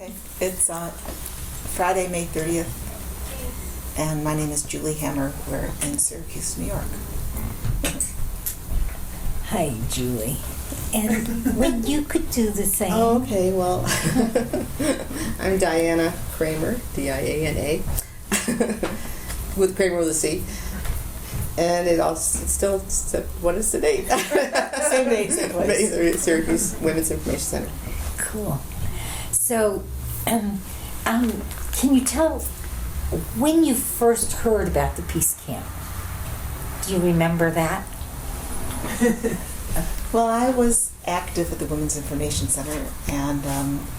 Okay, it's Friday, May 30th, and my name is Julie Hammer. We're in Syracuse, New York. Hi, Julie. And when you could do the same. Oh, okay, well, I'm Diana Cramer, D-I-A-N-A, with Cramer with a C. And it's still, what is the date? Same date, same place. Syracuse Women's Information Center. Cool. So, can you tell when you first heard about the peace camp? Do you remember that? Well, I was active at the Women's Information Center, and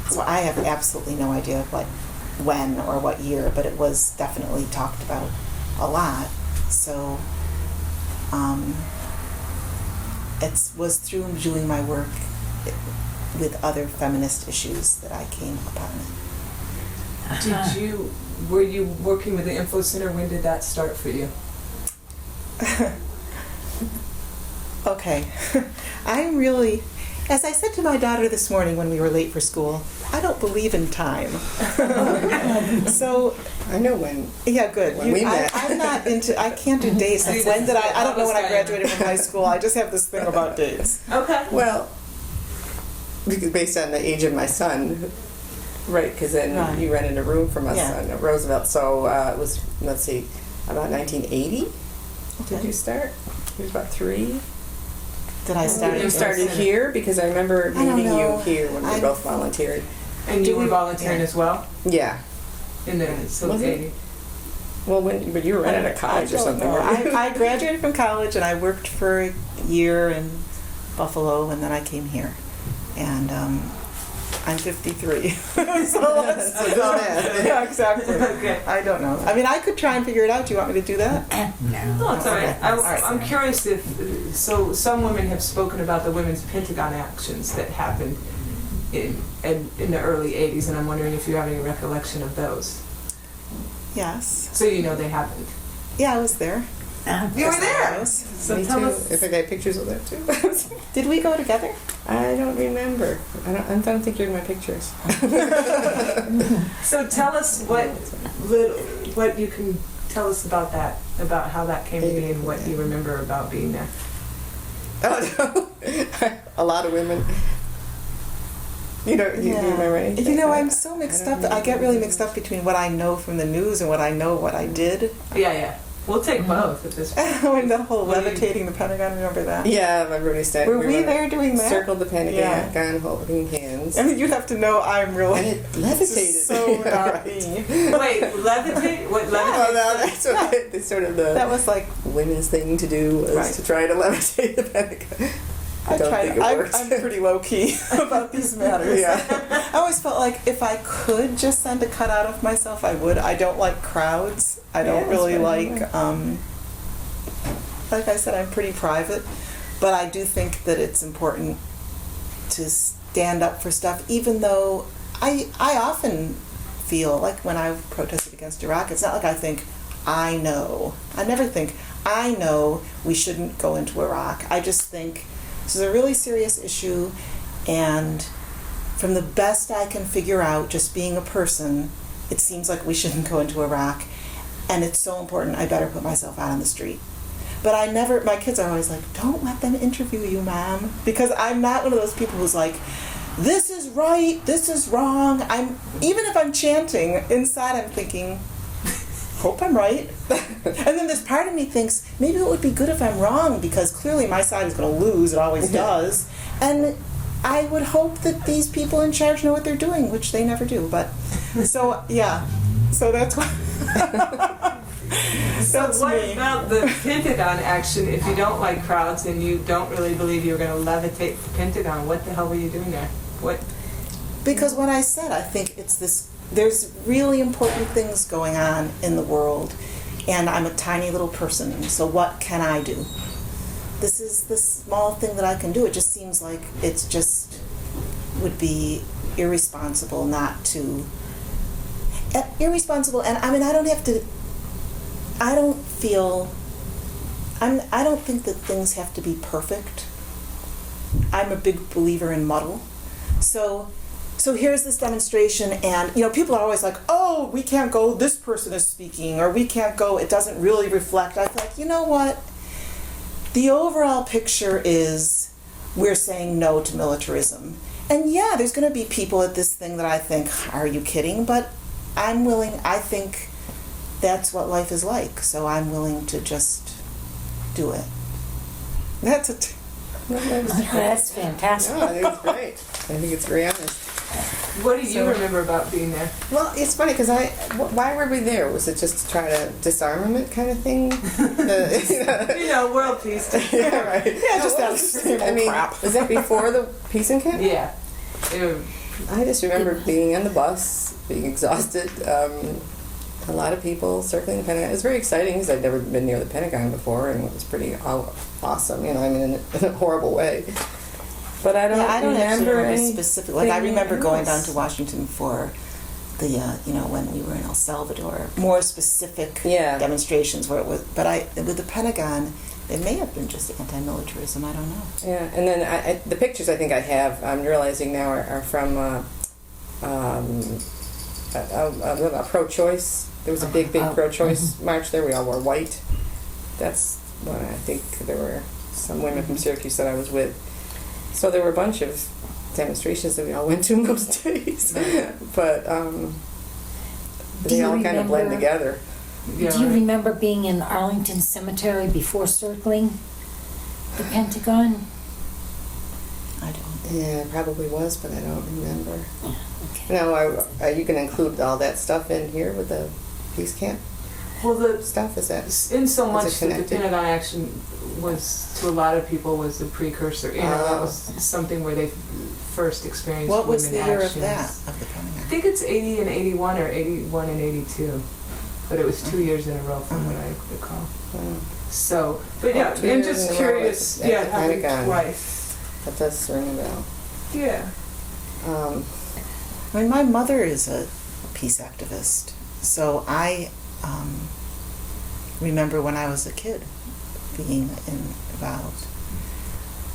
so I have absolutely no idea when or what year, but it was definitely talked about a lot. So it was through doing my work with other feminist issues that I came upon it. Were you working with the Info Center? When did that start for you? Okay. I'm really, as I said to my daughter this morning when we were late for school, I don't believe in time. So I know when. Yeah, good. When we met. I'm not into, I can't do dates. Like when did I don't know when I graduated from high school. I just have this thing about dates. Okay. Well, because based on the age of my son, right, because then Right. you rented a room from us Yeah. on Roosevelt, so it was, let's see, about 1980 did Okay. you start? He was about 3. Did I start? You started here? Because I remember I don't meeting you know. here when we both volunteered. And you were we- volunteering yeah. as well Yeah. in the Was it? 80s? Well, but you were right at a college or something, weren't you? I graduated from college and I worked for a year in Buffalo, and then I came here. And I'm 53. So let's don't ask. Yeah, exactly. Okay. I don't know. I mean, I could try and figure it out. Do you want me to do that? No. No, it's all right. Okay. All right. I'm curious if, so some women have spoken about the Women's Pentagon actions that happened in the early 80s, and I'm wondering if you have any recollection of those. Yes. So you know they happened. Yeah, I was there. You were there! Yes. So Me tell too. us. If I got pictures of that too. Did we go together? I don't remember. I don't think you're in my pictures. So tell us what you can tell us about that, about how that came to be and what you remember about being there. Oh, no. A lot of women. You don't you remember anything? You know, I'm so mixed I up. don't I get really remember. mixed up between what I know from the news and what I know what I did. Yeah. We'll take both at this point. When the whole What do you- levitating the Pentagon, remember that? Yeah, everybody said. Were we there doing that? Circled the Pentagon, Yeah. gone holding hands. I mean, you'd have to know I'm really. And it This levitated. is so not Right. me. Wait, levitate? What levitate? Oh, no, that's what it's sort of the That was like, women's thing to do was Right. to try to levitate the Pentagon. I don't think it works. I'm pretty low key about these matters. Yeah. I always felt like if I could just send a cutout of myself, I would. I don't like crowds. I don't Yeah, really that's like I said, I'm pretty private, but I do think that it's important to stand up for stuff, even though I often feel like when I've protested against Iraq, it's not like I think, I know. I never think, I know we shouldn't go into Iraq. I just think this is a really serious issue, and from the best I can figure out, just being a person, it seems like we shouldn't go into Iraq, and it's so important, I better put myself out on the street. But my kids are always like, don't let them interview you, Mom. Because I'm not one of those people who's like, this is right, this is wrong. Even if I'm chanting, inside I'm thinking, hope I'm right. And then this part of me thinks, maybe it would be good if I'm wrong, because clearly my side is going to lose, it always does. And I would hope that these people in charge know what they're doing, which they never do. But, so, yeah. So that's why. So That's what me. about the Pentagon action? If you don't like crowds and you don't really believe you're going to levitate the Pentagon, what the hell were you doing there? What? Because when I said, I think it's this, there's really important things going on in the world, and I'm a tiny little person, so what can I do? This is the small thing that I can do. It just seems like it's just would be irresponsible not to, irresponsible, and I mean, I don't think that things have to be perfect. I'm a big believer in muddle. So so here's this demonstration, and people are always like, oh, we can't go, this person is speaking, or we can't go, it doesn't really reflect. I feel like, you know what? The overall picture is we're saying no to militarism. And yeah, there's going to be people at this thing that I think, are you kidding? But I think that's what life is like, so I'm willing to just do it. That's it. That's fantastic. No, I think it's great. I think it's very honest. What do you remember about being there? Well, it's funny because why were we there? Was it just to try to disarmament kind of thing? World peace. Yeah, right. Yeah, just that same old crap. Was that before the peace encampment? Yeah. I just remember being on the bus, being exhausted. A lot of people circling the Pentagon. It was very exciting because I'd never been near the Pentagon before, and it was pretty awesome. In a horrible way. But I don't remember any specific. Like I remember going down to Washington for the when we were in El Salvador, more specific demonstrations where it was. But with the Pentagon, it may have been just anti-militarism. I don't know. Yeah, and then the pictures I think I have, I'm realizing now are from a pro-choice. There was a big pro-choice march there. We all wore white. That's when I think there were some women from Syracuse that I was with. So there were a bunch of demonstrations that we all went to in those days. But they all kind of blend together. Do you remember being in Arlington Cemetery before circling the Pentagon? I don't. Yeah, it probably was, but I don't remember. Okay. Now, you can include all that stuff in here with the peace camp? Well, the Stuff, is that? in so Is much it that the connected? Pentagon action was to a lot of people was the precursor. That was something where they first experienced What was the women year actions. of that, of the Pentagon? I think it's 80 and 81 or 81 and 82, but it was 2 years in a row from what I recall. So, but yeah, 2 I'm years just in a row curious. at the Yeah, having Pentagon. twice. That does ring a bell. Yeah. I mean, my mother is a peace activist, so I remember when I was a kid being involved.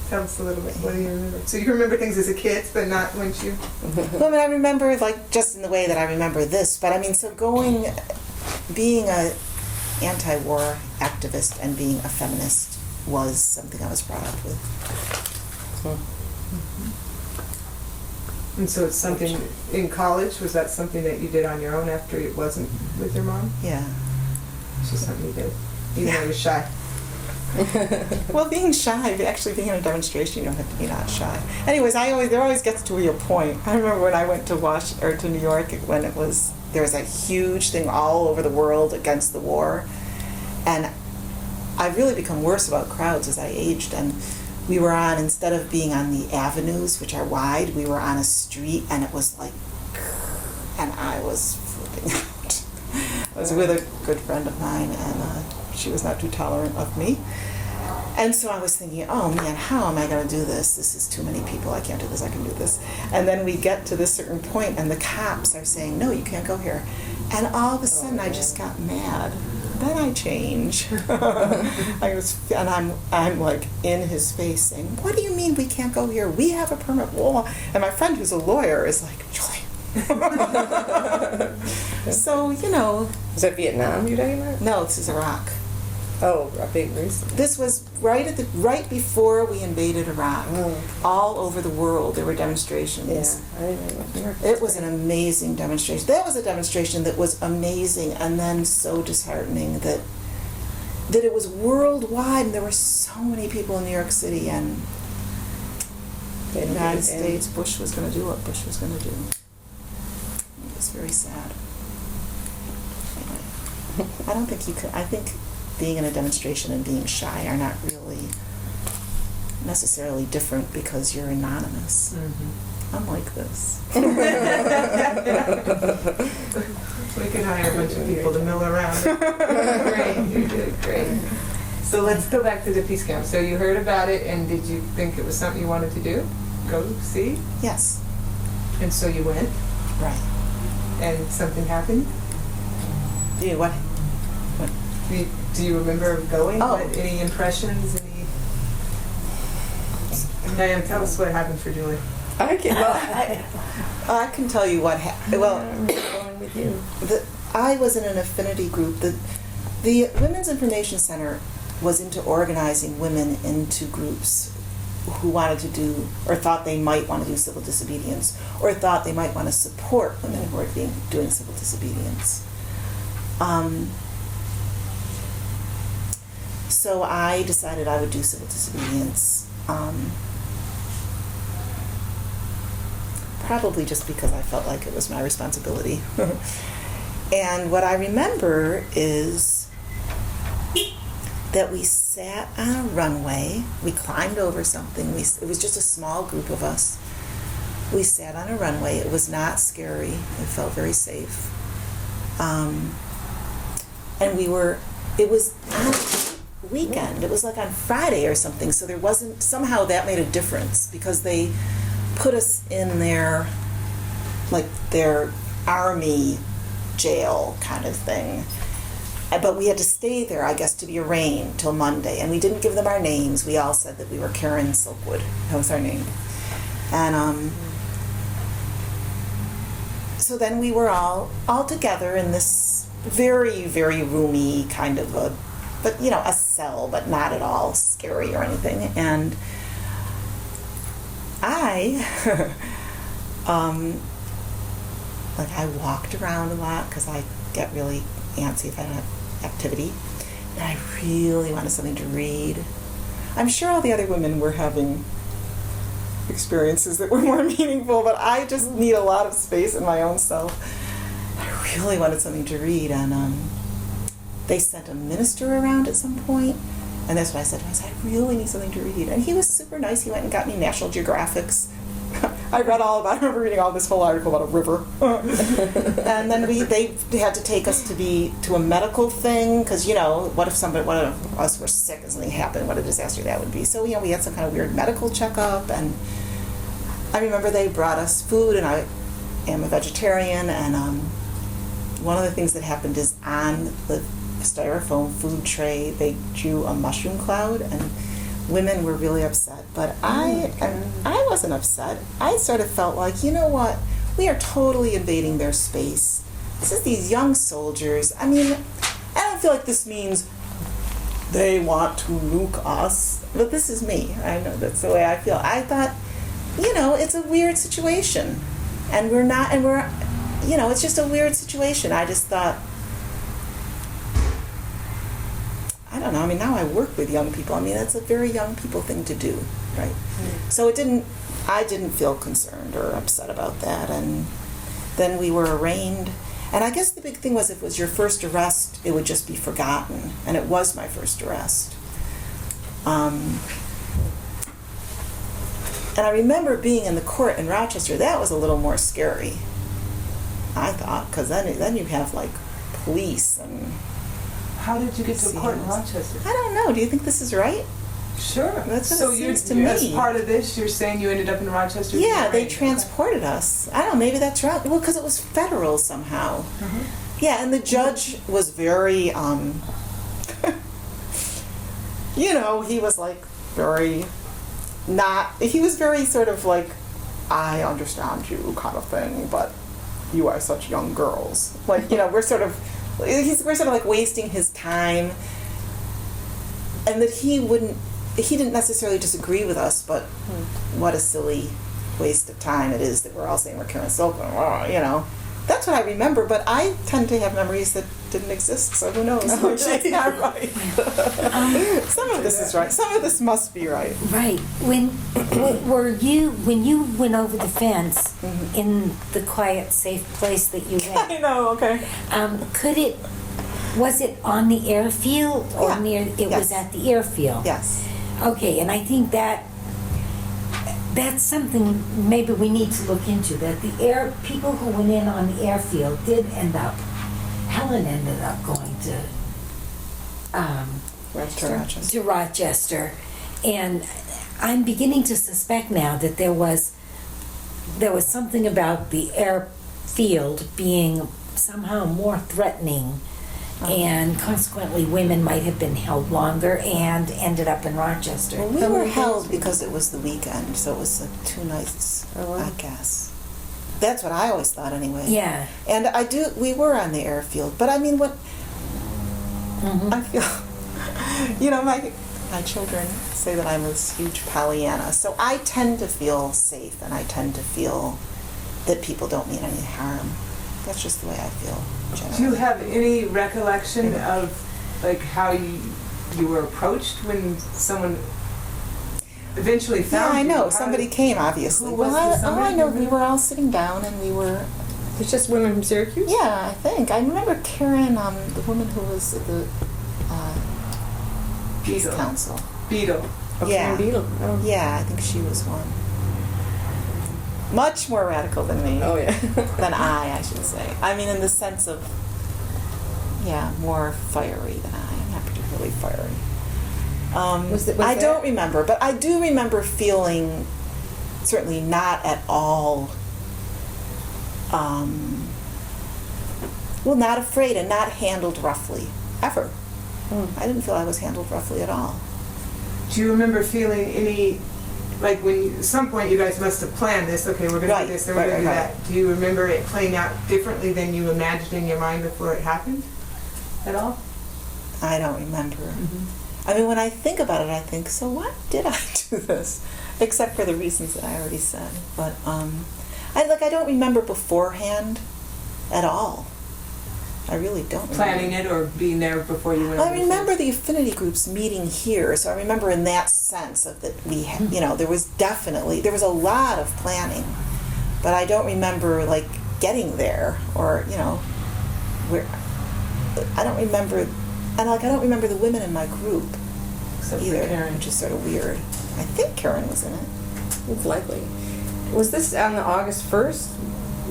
Tell us a little bit. What do you remember? So you remember things as a kid, but not when you... Well, I mean, I remember, like, just in the way that I remember this, but I mean, so being a anti-war activist and being a feminist was something I was brought up with. And so it's something in college. Was that something that you did on your own after it wasn't with your mom? Yeah. It's just something you did, even though you're shy. Well, being shy, actually being in a demonstration, you don't have to be not shy. Anyways, there always gets to your point. I remember when I went to to New York when there was a huge thing all over the world against the war, and I've really become worse about crowds as I aged. And we were instead of being on the avenues, which are wide, we were on a street, and it was like, and I was flipping out. I was with a good friend of mine, and she was not too tolerant of me. And so I was thinking, oh man, how am I going to do this? This is too many people. I can't do this. I can do this. And then we get to this certain point, and the cops are saying, no, you can't go here. And all of a sudden, I just got mad. Then I change. I'm like in his face saying, what do you mean we can't go here? We have a permit. Whoa. And my friend who's a lawyer is like, Julie. So, Is that Vietnam you're talking about? No, this is Iraq. Oh, a big reason. This was right before we invaded Iraq. Oh. All over the world there were demonstrations. Yeah, I remember. It was an amazing demonstration. That was a demonstration that was amazing and then so disheartening that it was worldwide, and there were so many people in New York City, and the United States, Bush was going to do what Bush was going to do. It was very sad. Anyway, I don't think you could. I think being in a demonstration and being shy are not really necessarily different because you're anonymous. Mm-hmm. Unlike this. We could hire a bunch of people to mill around. Great, you did great. So let's go back to the peace camp. So you heard about it, and did you think it was something you wanted to do? Go see? Yes. And so you went, Right. and something happened? What? Do you remember going? Oh. Any impressions? Diane, tell us what happened for Julie. Okay, well, I can tell you what happened. Well, I'm going with you. I was in an affinity group. The Women's Information Center was into organizing women into groups who wanted to do, or thought they might want to do civil disobedience, or thought they might want to support women who were doing civil disobedience. So I decided I would do civil disobedience, probably just because I felt like it was my responsibility. And what I remember is that we sat on a runway, we climbed over something, it was just a small group of us. We sat on a runway, it was not scary, it felt very safe. And it was on a weekend, it was like on Friday or something, so there wasn't, somehow that made a difference, because they put us in their army jail kind of thing. But we had to stay there, I guess, to be arraigned till Monday. And we didn't give them our names. We all said that we were Karen Silkwood. That was our name. And so then we were all together in this very, very roomy kind of a cell, but not at all scary or anything. And I, I walked around a lot because I get really antsy if I don't have activity, and I really wanted something to read. I'm sure all the other women were having experiences that were more meaningful, but I just need a lot of space in my own self. I really wanted something to read, and they sent a minister around at some point, and that's what I said to him. I said, I really need something to read. And he was super nice. He went and got me National Geographics. I read all about it. I remember reading all this whole article about a river. And then they had to take us to a medical thing, because, what if one of us were sick and something happened, what a disaster that would be. So, we had some kind of weird medical checkup, and I remember they brought us food, and I am a vegetarian, and one of the things that happened is on the styrofoam food tray, they drew a mushroom cloud, and women were really upset, but I wasn't upset. I sort of felt like, you know what, we are totally invading their space. This is these young soldiers. I mean, I don't feel like this means they want to nuke us, but this is me. I know that's the way I feel. I thought, it's a weird situation, and it's just a weird situation. I just thought, I don't know, now I work with young people. That's a very young people thing to do, right? Mm. So I didn't feel concerned or upset about that. And then we were arraigned. And I guess the big thing was, if it was your first arrest, it would just be forgotten. And it was my first arrest. And I remember being in the court in Rochester. That was a little more scary, I thought, because then you have police and... How did you get to court in Rochester? I don't know. Do you think this is right? Sure. That's what it seems to me. As part of this, you're saying you ended up in Rochester? Yeah, they transported us. I don't know, maybe that's right. Well, because it was federal somehow. Mm-hmm. Yeah, and the judge was very, he was he was very sort of I understand you kind of thing, but you are such young girls. We're sort of wasting his time, and that he didn't necessarily disagree with us, but what a silly waste of time it is that we're all saying we're Karen Silkwood, That's what I remember, but I tend to have memories that didn't exist, so who knows? That's not right. Some of this is right. Some of this must be right. Right. When you went over the fence in the quiet, safe place that you went? I know. Okay. Was it on the airfield or near? It Yes. was at the airfield. Yes. Okay, and I think that's something maybe we need to look into. That people who went in on the airfield did end up. Helen ended up going to Rochester, and I'm beginning to suspect now that there was something about the airfield being somehow more threatening and consequently women might have been held longer and ended up in Rochester. Well, we How were many held days? because it was the weekend, so it was like 2 nights, Oh, wow. I guess. That's what I always thought anyway. Yeah. And we were on the airfield, but I mean, what, Mhm. I feel, you know, my children say that I'm this huge Pollyanna, so I tend to feel safe and I tend to feel that people don't mean any harm. That's just the way I feel generally. Do you have any recollection of like how you were approached when someone eventually Yeah, found I you? know. How Somebody did- came, obviously. Who was Well, the somebody? I know. We were all sitting down and we were, It's just women from Syracuse? yeah, I think. I remember Karen, the woman who was at the Peace Beetle. Council. Beetle. Okay, Yeah. Beetle. Oh. Yeah, I think she was one. Much more radical than me. Oh, yeah. Than I should say. I mean, in the sense of, yeah, more fiery than I. I'm not particularly fiery. Was I that- don't remember, but I do remember feeling certainly not at all, not afraid and not handled roughly, ever. I didn't feel I was handled roughly at all. Do you remember feeling any, like at some point you guys must have planned this, okay, we're going to Right, do this, then we're right, going to do right, that. Do you remember it playing out differently than you imagined in your mind before it happened at all? I don't remember. I mean, when I think about it, I think, so why did I do this? Except for the reasons that I already said. But I don't remember beforehand at all. I really don't. Planning it or being there before you went? I on the remember field? the affinity groups meeting here, so I remember in that sense of that we, there was a lot of planning, but I don't remember like getting there or where. I don't remember, and I don't remember the women in my group Except for either, Karen. which is sort of weird. I think Karen was in it. It's likely. Was this on the August 1st?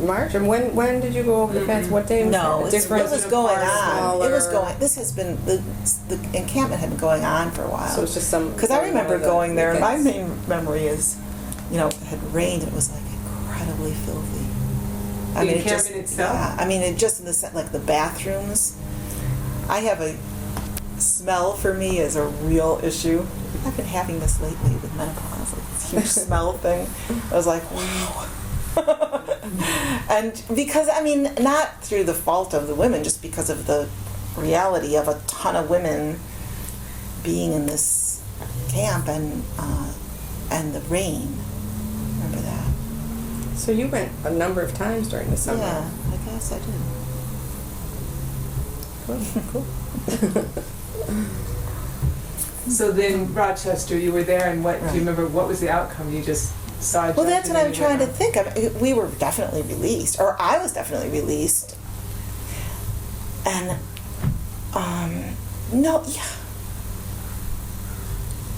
March? And when did you go over the fence? What day was No, it? it was going on. It was Smaller? going. This has been the encampment had been going on for a while. So it's just some. Because I remember going there, and my weekends. main memory is, it had rained, and it was like incredibly filthy. The encampment itself? Yeah, I mean, it just in the like the bathrooms. I have a smell for me is a real issue. I've been having this lately with menopause, like this huge smell thing. I was like, wow. And because, not through the fault of the women, just because of the reality of a ton of women being in this camp and the rain. Remember that? So you went a number of times during the summer. Yeah, I guess I did. Cool. So then Rochester, you were there, and what do Right. you remember? What was the outcome? You just saw. Well, that's what I'm trying to think of. We were definitely released, or I was definitely released. And, no, yeah.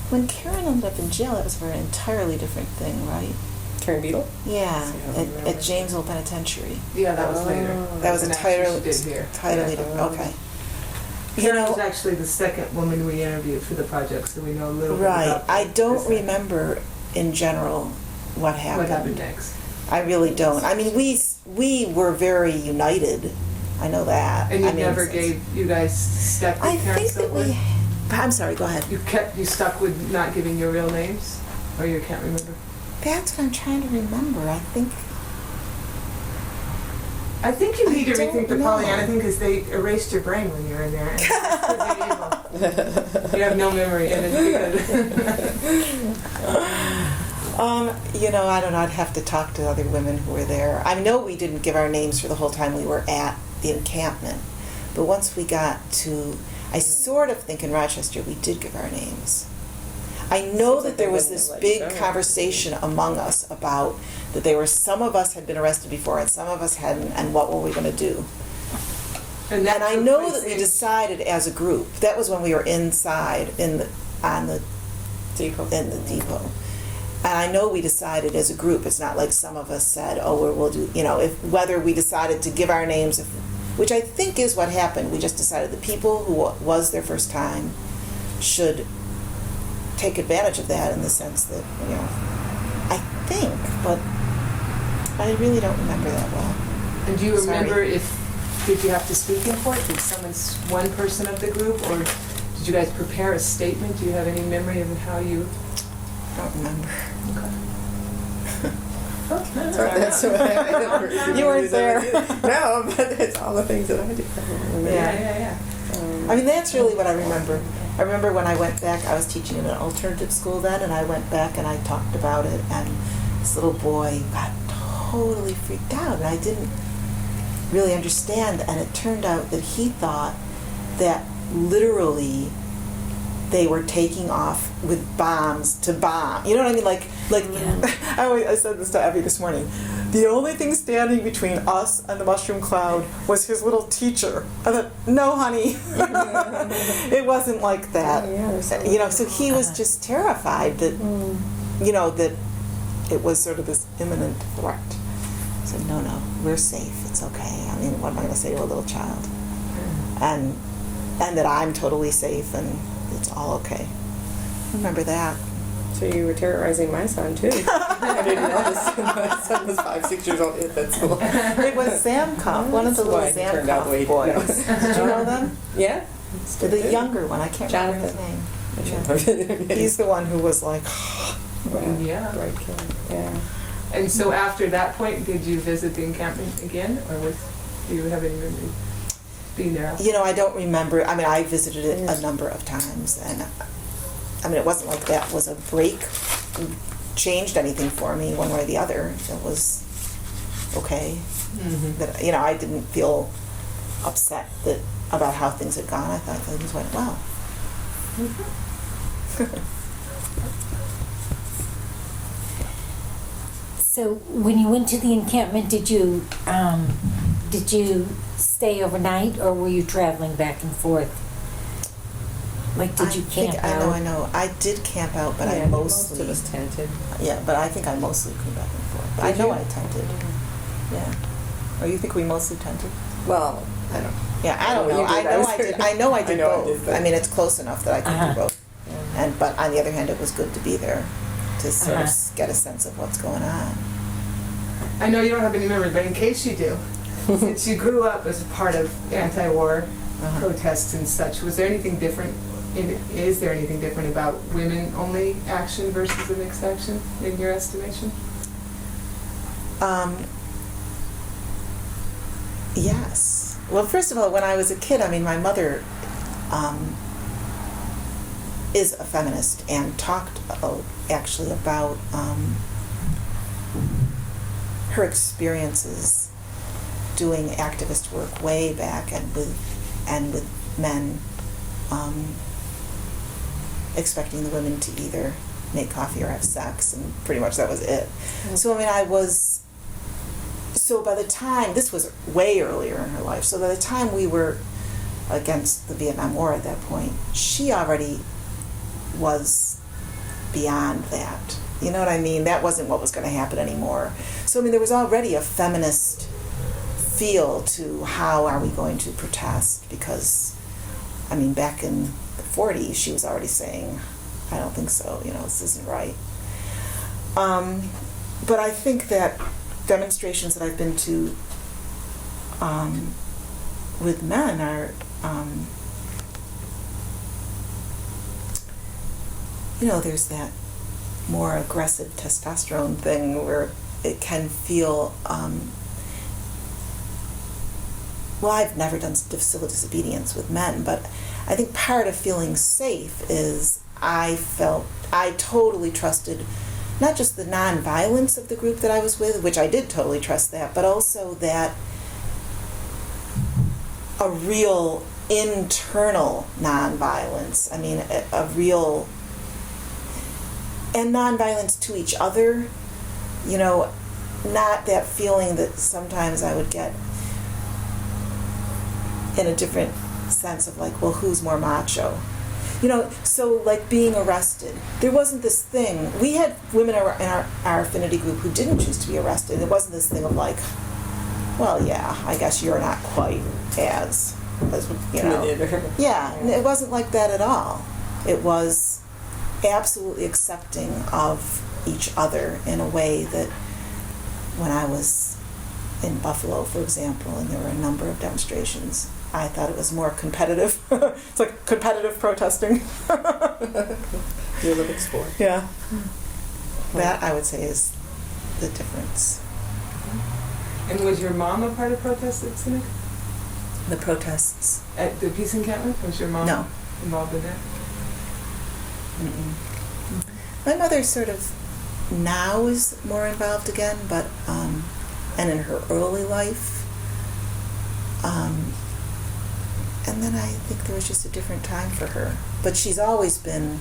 When Karen ended up in jail, that was for an entirely different thing, right? Karen Beetle? Yeah, See, I don't remember. at Janesville Penitentiary. Yeah, that was later. That was an entirely, actress she did here. entirely Yeah. different. Okay. Karen was actually the second woman we interviewed for the project, so we know a little bit Right. about I don't this. remember in general what happened. What happened next. I really don't. I mean, we were very united. I know that. And you I mean, never it's- gave, you guys stuck with I Karen think that Silver? we. I'm sorry. Go ahead. You stuck with not giving your real names? Or you can't remember? That's what I'm trying to remember. I think. I think you need to I don't rethink the know. Pollyanna thing because they erased your brain when you were in there. And it's pretty evil. You have no memory and it's good. I don't know. I'd have to talk to other women who were there. I know we didn't give our names for the whole time we were at the encampment, but once we got to, I sort of think in Rochester we did give our names. I know Seems that like there they was wouldn't this have let you big go. conversation among us about that there were some of us had been arrested before and some of us hadn't, and what were we going to do? And that And I took know place that we in- decided as a group. That was when we were inside in the Depot. depot. And I know we decided as a group. It's not like some of us said, "Oh, we'll do." If whether we decided to give our names, which I think is what happened. We just decided the people who was their first time should take advantage of that in the sense that I think, but I really don't remember that well. And do you Sorry. remember if did you have to speak in court? Did one person of the group, or did you guys prepare a statement? Do you have any memory of how you? I don't remember. Okay. That's what I You weren't there. No, but it's all the things that I do. Yeah. I mean, that's really what I remember. I remember when I went back, I was teaching in an alternative school then, and I went back and I talked about it, and this little boy got totally freaked out, and I didn't really understand, and it turned out that he thought that literally they were taking off with bombs to bomb. You know what I mean? Like I said this to Abby this morning. The only thing standing between us and the mushroom cloud was his little teacher. I thought, no, honey, it wasn't like that. Yeah, so he was just terrified that, that it was sort of this imminent threat. I said, no, we're safe. It's okay. I mean, what am I going to say to a little child? And that I'm totally safe and it's all okay. Remember that. So you were terrorizing my son too. I didn't notice. My son was 5, 6 years old at that school. It was Zamkov, one of the little Zamkov boys. Did you know them? Yeah. The younger one. I can't remember his name. Yeah. He's the one who was like, Yeah. Right kid. Yeah. And so after that point, did you visit the encampment again, or do you have any memory being there? I don't remember. I mean, I visited it a number of times, and I mean, it wasn't like that was a break, changed anything for me one way or the other. It was okay. Mm-hmm. That I didn't feel upset about how things had gone. I thought things went well. Mm-hmm. So when you went to the encampment, did you stay overnight, or were you traveling back and forth? Like, did you camp out? I know. I did camp out, but I most mostly of us tented. Yeah, but I think I mostly came back and forth. But I know I tented. Yeah. Or you think we mostly tented? Well, I don't. Yeah, I don't know. I know I did both. I mean, it's close enough that I can do both. Yeah. But on the other hand, it was good to be there to sort of get a sense of what's going on. I know you don't have any memory, but in case you do, since you grew up as a part of anti-war protests and such, was there anything different? Is there anything different about women-only action versus a mixed action in your estimation? Yes. Well, first of all, when I was a kid, I mean, my mother is a feminist and talked actually about her experiences doing activist work way back and with men expecting the women to either make coffee or have sex, and pretty much that was it. Mm-hmm. So I mean, so by the time, this was way earlier in her life, so by the time we were against the Vietnam War at that point, she already was beyond that. You know what I mean? That wasn't what was going to happen anymore. So I mean, there was already a feminist feel to how are we going to protest, because I mean, back in the 40s, she was already saying, I don't think so, this isn't right. But I think that demonstrations that I've been to with men are, there's that more aggressive testosterone thing where it can feel, well, I've never done civil disobedience with men, but I think part of feeling safe is I totally trusted not just the non-violence of the group that I was with, which I did totally trust that, but also that a real internal non-violence. I mean, a real, and non-violence to each other, not that feeling that sometimes I would get in a different sense of like, well, who's more macho? So like being arrested. There wasn't this thing. We had women in our affinity group who didn't choose to be arrested. It wasn't this thing of like, well, yeah, I guess you're not quite as Yeah, it wasn't like that at all. It was absolutely accepting of each other in a way that when I was in Buffalo, for example, and there were a number of demonstrations. I thought it was more competitive. It's like competitive protesting. The Olympic sport. Yeah. That, I would say, is the difference. And was your mom a part of protests at Seneca? The protests. At the peace encampment? Was your mom No. involved in that? Mm-mm. My mother sort of now is more involved again, but and in her early life, and then I think there was just a different time for her. But she's always been,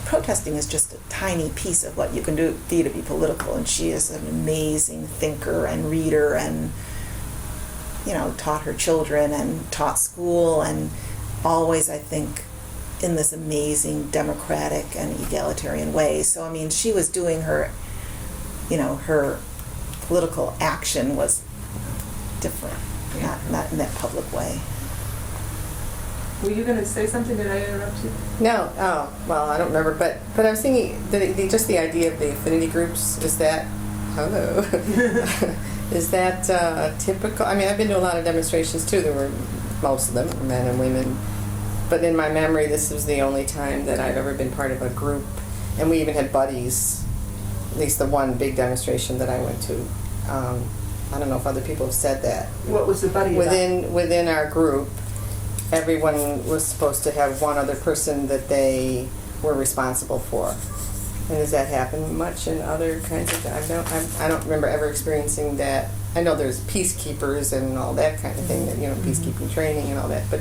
protesting is just a tiny piece of what you can be to be political, and she is an amazing thinker and reader, and taught her children and taught school, and always, I think, in this amazing democratic and egalitarian way. So, I mean, she was doing her, her political action was different, not in that public way. Were you going to say something? Did I interrupt you? No. Oh, well, I don't remember. But I was thinking that just the idea of the affinity groups, is that, hello, is that typical? I mean, I've been to a lot of demonstrations too. There were, most of them, men and women. But in my memory, this was the only time that I've ever been part of a group. And we even had buddies, at least the one big demonstration that I went to. I don't know if other people have said that. What was the buddy about? Within our group, everyone was supposed to have one other person that they were responsible for. And does that happen much in other kinds of I don't remember ever experiencing that. I know there's peacekeepers and all that kind of thing, that peacekeeping training and all that, but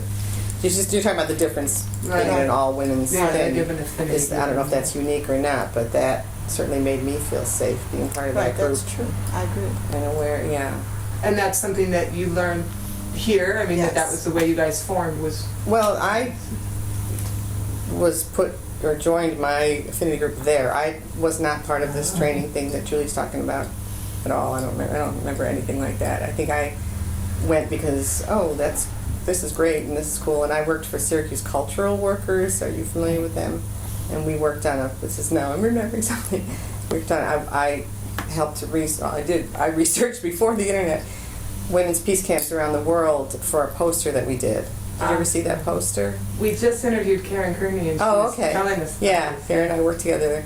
you're talking about the difference being an all women's thing. I don't know if that's unique or not, but that certainly made me feel safe being part of that group. That's true. I agree. And aware, yeah. And that's something that you learned here? I mean, Yes. that was the way you guys formed was... Well, I was joined my affinity group there. I was not part of this training thing that Julie's talking about at all. I don't remember anything like that. I think I went because, this is great and this is cool. And I worked for Syracuse Cultural Workers. Are you familiar with them? And we worked on I'm remembering something. I helped to I researched before the internet women's peace camps around the world for a poster that we did. Did you ever see that poster? We just interviewed Karen Kearney and she was telling us. Yeah, Karen and I worked together there.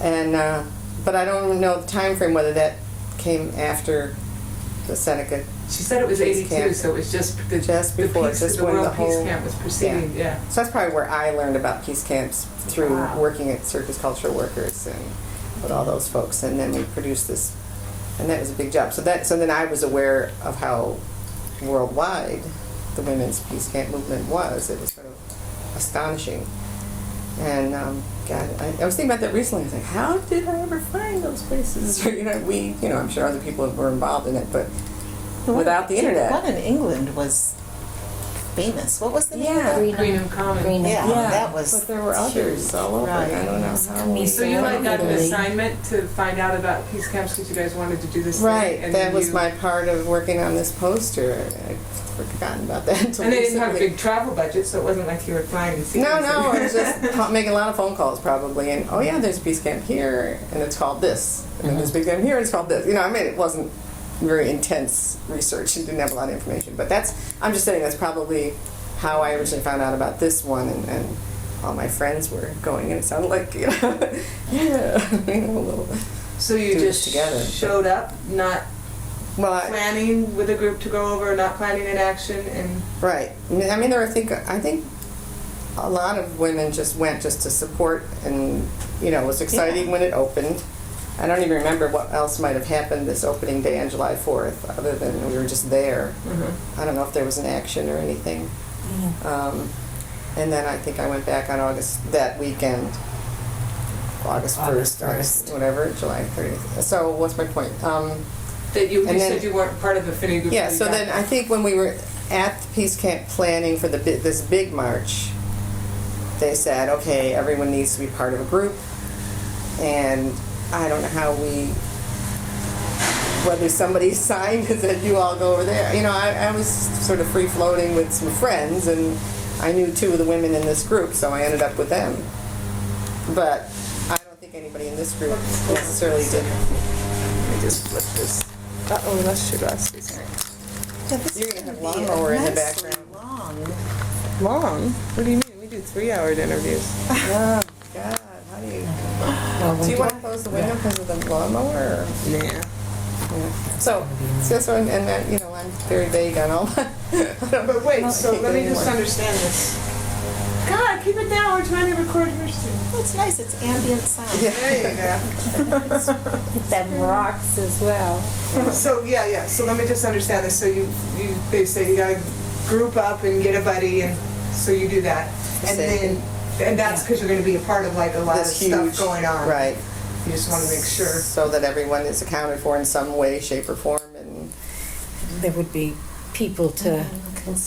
And, but I don't know the time frame, whether that came after the Seneca. She said it was Peace 82, camp. so it was just before, just the when World the whole Peace Camp was proceeding, yeah. So that's probably where I learned about peace camps, through Wow. working at Circus Cultural Workers and with all those folks. And then we produced this, and that was a big job. So then I was aware of how worldwide the women's peace camp movement was. It was sort of astonishing. And God, I was thinking about that recently. I was like, how did I ever find those places? I'm sure other people were involved in it, but without the internet. One in England was famous. What was the name of it? Greenham Common. Yeah, that was. But there were others all over. Right. I don't know how. So you got an assignment to find out about peace camps because you guys wanted to do this Right, thing? that was my part of working on this poster. I'd forgotten about that until And they didn't have a recently. big travel budget, so it wasn't like you were flying and seeing No, I was just making a lot of phone calls probably, and there's a peace camp here, and it's called this, and then there's a peace camp here, and it's called this. It wasn't very intense research and didn't have a lot of information, but I'm just saying that's probably how I originally found out about this one, and all my friends were going, and it sounded like, a little. So you do just this together. showed up, not Well, planning with a group to go over, not planning an action, and right. I mean, I think a lot of women just went just to support, and it was exciting when it opened. I don't even remember what else might have happened this opening day on July 4th, other than we were just there. I don't know if there was an action or anything. And then I think I went back on that weekend, August 1st, or whatever, July 30th. So what's my point? that you said you weren't part of the affinity group. Yeah, so then I think when we were at the Peace Camp planning for this big march, they said, okay, everyone needs to be part of a group, and I don't know how whether somebody signed and said, you all go over there. I was sort of free-floating with some friends, and I knew two of the women in this group, so I ended up with them. But I don't think anybody in this group necessarily did. Let me just flip this. Uh-oh, that's your glasses. Yeah, this You're is gonna have gonna be lawnmower in the immensely background. long. Long? What do you mean? We do 3-hour interviews. Oh, God, how do you... Well, Do you want to close the window because of the lawnmower? Or? Nah. Yeah. So this one, and then, I'm very vague on all my... But wait, so let me just understand this. God, keep it down. We're trying to record Herstory. Oh, it's nice. It's ambient sound. There you go. them rocks as well. So yeah. So let me just understand this. So they say you gotta group up and get a buddy, and so you do that, and that's because you're going to be a part of like a lot of This stuff huge, going on. right? You just want to make sure. So that everyone is accounted for in some way, shape, or form, and There would be people to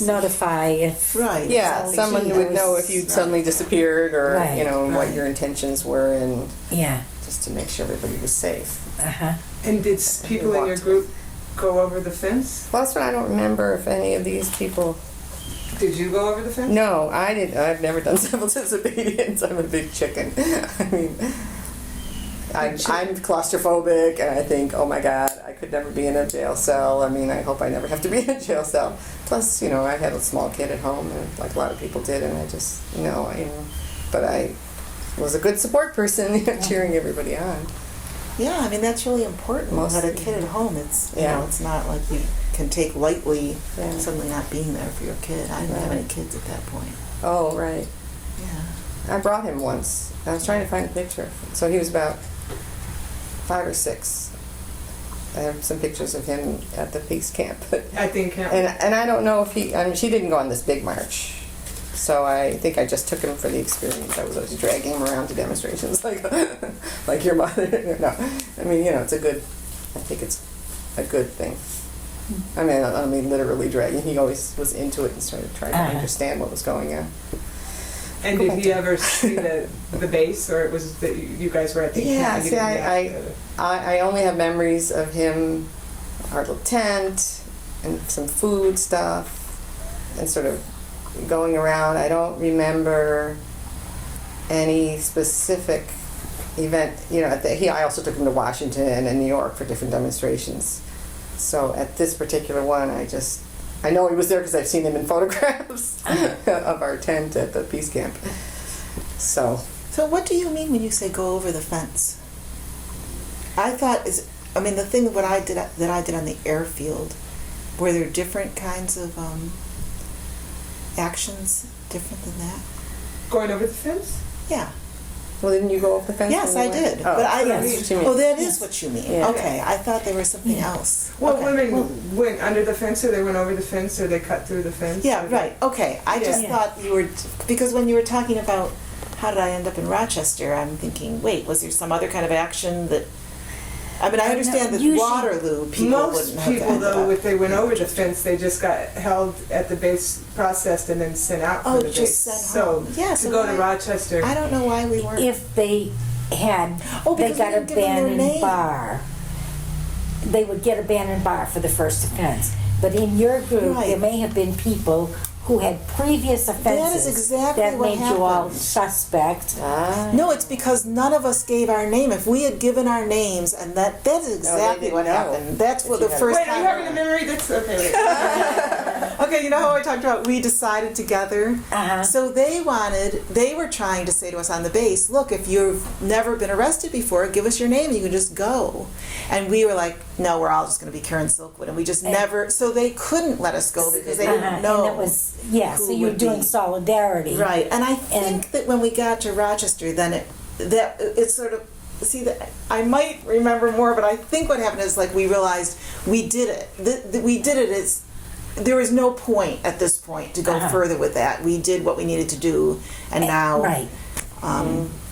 notify if. Right. yeah, exactly. someone Gee, would that know was- if you'd suddenly disappeared, or Right, what right. your intentions were, and Yeah. just to make sure everybody was safe. Uh-huh. And did people in your group go over the fence? Well, that's what I don't remember if any of these people. Did you go over the fence? No, I didn't. I've never done civil disobedience. I'm a big chicken. I mean, I'm claustrophobic, and I think, oh my God, I could never be in a jail cell. I mean, I hope I never have to be in a jail cell. Plus, I had a small kid at home, and like a lot of people did, and I just, but I was a good support person, cheering everybody on. Yeah, I mean that's really important. When you had a Mostly. kid at home, it's Yeah. it's not like you can take lightly Yeah. suddenly not being there for your kid. I didn't have Right. any kids at that point. Oh, right. Yeah. I brought him once. I was trying to find a picture. So he was about 5 or 6. I have some pictures of him at the peace camp. At the encampment. And I don't know if she didn't go on this big march. So I think I just took him for the experience. I was always dragging him around to demonstrations like your mother. No, I mean, it's I think it's a good thing. I mean literally dragging. He always was into it and started trying to understand what was going on. And did he ever see the base, or it was that you guys were at the Yeah, encampment? see, I only have memories of him, our little tent, and some food stuff, and sort of going around. I don't remember any specific event. I also took him to Washington and New York for different demonstrations. So at this particular one, I know he was there because I've seen him in photographs of our tent at the peace camp. So what do you mean when you say go over the fence? I thought the thing that I did on the airfield, were there different kinds of actions different than that? Going over the fence? Yeah. well, didn't you go over the fence? Yes, when I you went? did. Oh, But I that's what you mean. Oh, that is what you mean. Yeah. Okay, I thought there was something else. Well, Okay. women went under the fence, or they went over the fence, or they cut through the fence. Yeah, or right. Okay. I just Yeah. thought you were, because when you were talking about how did I end up in Rochester, I'm thinking, wait, was there some other kind of action that, I understand that usually- Waterloo people Most wouldn't have people, ended though, up. if they went over the fence, they just got held at the base, processed, and then sent out Oh, for the just base. sent So home. Yeah, to so go to why- Rochester. I don't know why we weren't. If they had, Oh, they because got we didn't give them their abandoned name. bar. They would get abandoned bar for the first offense. But in your group, Right. there may have been people who had previous offenses exactly that what made you all happened. suspect. No, it's because none of us gave our name. If we had given our names, and that's exactly didn't what know. happened. That's what you the had- first Wait, are time. you having a memory? That's okay. Wait. Okay, you know how I talked about we decided together? Uh-huh. So they were trying to say to us on the base, look, if you've never been arrested before, give us your name, you can just go. And we were like, no, we're all just going to be Karen Silkwood. And we just never, so they couldn't let us go because they didn't know. And it was, who so you were would doing be. solidarity. Right, and I think that when we got to Rochester, then it sort of, see, that I might remember more, but I think what happened is like we realized we did it. We did it as, there was no point at this point to go further with that. We did what we needed to do, and now Right.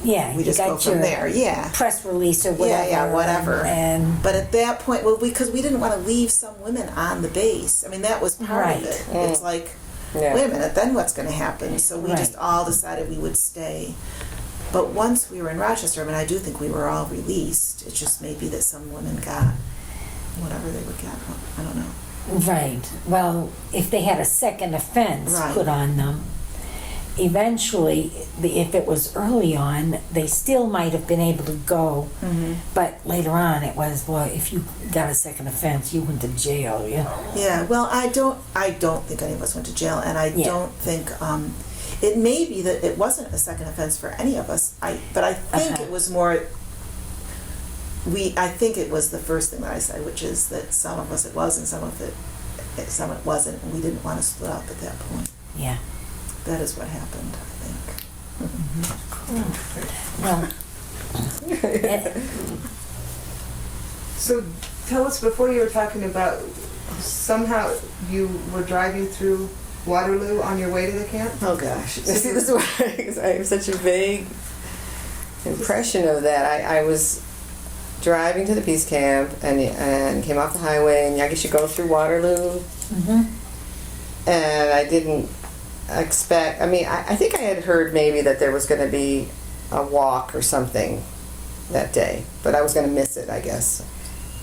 Yeah, we you just go got from your there. Yeah. press release or whatever. Yeah, whatever. And But at that point, well, because we didn't want to leave some women on the base. I mean, that was part Right. of it. It's like, Yeah. wait a minute, then what's going to happen? So we Right. just all decided we would stay. But once we were in Rochester, I do think we were all released. It just may be that some women got whatever they would get. I don't know. right. Well, if they had a second offense Right. put on them, eventually, if it was early on, they still might have been able to go. But later on, it was, well, if you got a second offense, you went to jail. Yeah, well, I don't think any of us went to jail, and I Yeah. don't think, it may be that it wasn't a second offense for any of us, but I think it was more, I think it was the first thing that I said, which is that some of us it was, and some it wasn't, and we didn't want to split up at that point. Yeah. That is what happened, I think. Well, So tell us, before you were talking about somehow you were driving through Waterloo on your way to the camp? Oh gosh, this is why I have such a vague impression of that. I was driving to the peace camp and came off the highway, and I guess you go through Waterloo, and I didn't expect. I mean, I think I had heard maybe that there was going to be a walk or something that day, but I was going to miss it, I guess.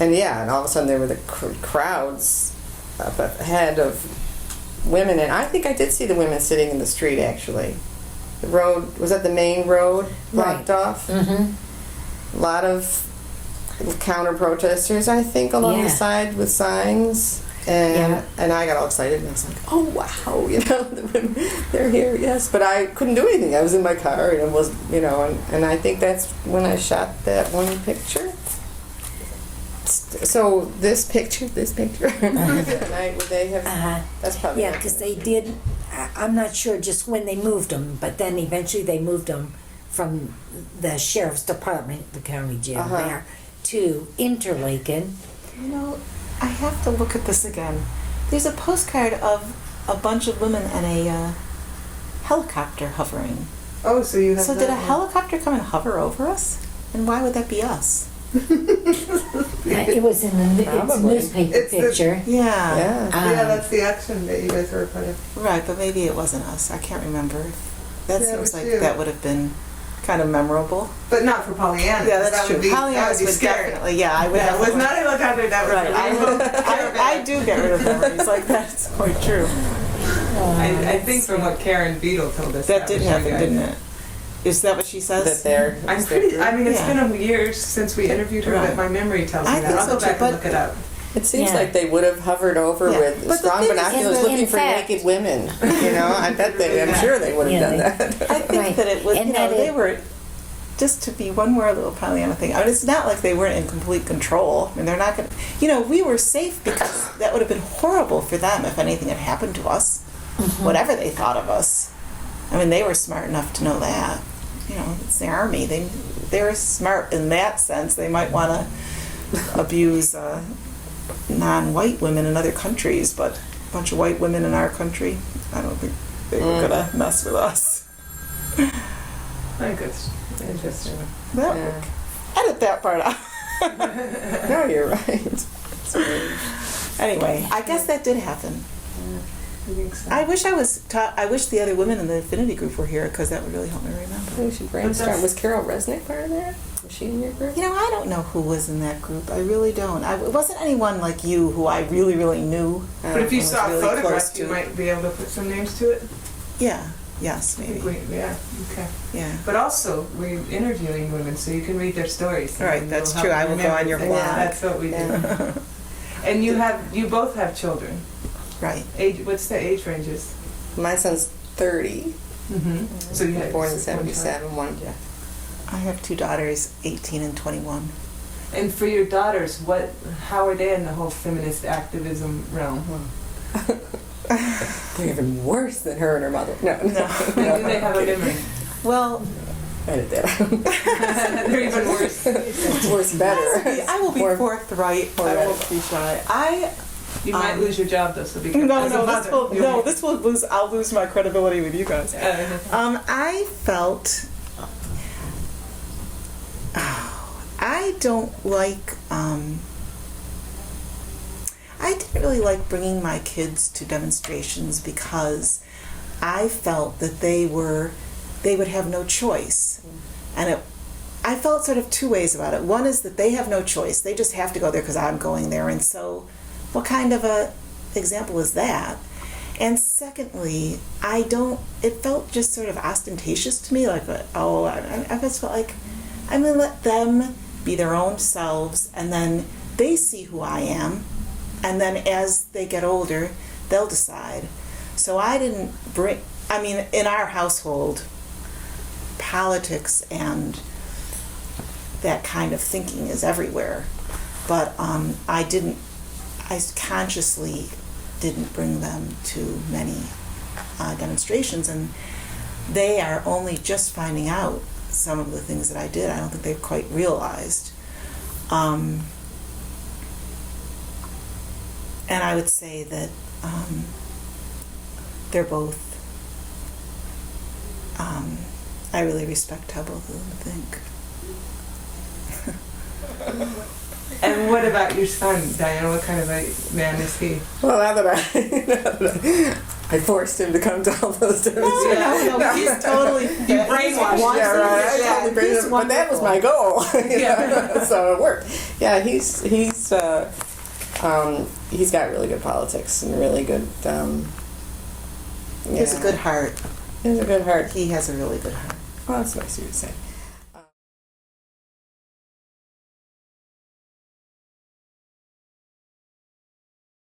And yeah, and all of a sudden there were the crowds up ahead of women, and I think I did see the women sitting in the street, actually. The road, was that the main road blocked off? A lot of counter protesters, I think, along the side with signs. And I got all excited, and I was like, oh wow, the women, they're here, yes. But I couldn't do anything. I was in my car, and it was, and I think that's when I shot that one picture. So this picture, would they have, that's probably. yeah, because they did, I'm not sure just when they moved them, but then eventually they moved them from the sheriff's department, the county jail there, to Interlaken. I have to look at this again. There's a postcard of a bunch of women and a helicopter hovering. Oh, so you have. So did a helicopter come and hover over us? And why would that be us? It was in the newspaper picture. Yeah. That's the action that you guys were a part of. Right, but maybe it wasn't us. I can't remember. That seems like you. that would have been kind of memorable. But not for Pollyanna. Yeah, that's that true. Would be, Pollyanna's that would be would scary. definitely, I would have. It was not a helicopter, that was Right. I do get rid of memories like that. It's quite true. I think from what Karen Beadle told us. That did was happen, you guys. didn't it? Is that what she says? That there. I'm pretty. I mean, it's Yeah. been a year since we interviewed her, Right. but my memory tells me I that. think I'll so go back too, and but- look it up. It seems Yeah. like they would have hovered over Yeah. with But the strong thing is, binoculars in looking for fact- naked women. I bet I'm sure they would have done that. I think Right. that it was, And that they it- were, just to be one more little Pollyanna thing, I mean, it's not like they weren't in complete control. I mean, they're not going to, we were safe because that would have been horrible for them if anything had happened to us, whatever they thought of us. I mean, they were smart enough to know that. It's the Army. They were smart in that sense. They might want to abuse non-white women in other countries, but a bunch of white women in our country, I don't think they were going to mess with us. I think it's interesting. Edit that part out. No, you're right. Anyway, I guess that did happen. I think so. I wish I wish the other women in the affinity group were here because that would really help me remember. We should brainstorm. Was Carol Resnick part of that? Was she in your group? I don't know who was in that group. I really don't. It wasn't anyone like you who I really, really knew. But if you was saw really photographs, close you to. might be able to put some names to it. Yeah. Yes, I think maybe. okay. Yeah. But also, we're interviewing women, so you can read their stories. Right, and that's it'll true. help I will go remember on your things. blog. That's what we do. Yeah. And you both have children. Right. What's the age ranges? My son's 30. So you had Born in one 77. One. Yeah. I have two daughters, 18 and 21. And for your daughters, how are they in the whole feminist activism realm? They're even worse than her and her mother. No. And do they have a memory? Well, Edit that. They're even worse. Worse, better. I will be Or- forthright. or I better. won't be shy. You might lose your job though, so be careful. As a mother, this will lose. I'll lose my credibility with you guys. I felt. I don't like. I didn't really like bringing my kids to demonstrations because I felt that they would have no choice, and I felt sort of two ways about it. One is that they have no choice; they just have to go there because I'm going there, and so, what kind of a example is that? And secondly, it felt just sort of ostentatious to me, like, I just felt like I'm going to let them be their own selves, and then they see who I am, and then as they get older, they'll decide. So I didn't in our household, politics and that kind of thinking is everywhere, but I consciously didn't bring them to many demonstrations, and they are only just finding out some of the things that I did. I don't think they've quite realized. And I would say that they're both, I really respect how both of them think. And what about your son, Diana? What kind of a man is he? Well, now that I forced him to come to all those demonstrations. No, he's totally brainwashed. Yeah, right. I totally brainwashed him, but that was my goal. So it worked. Yeah, he's got really good politics and really good. He has a good heart. He has a good heart. He has a really good heart. Well, that's nice of you to say.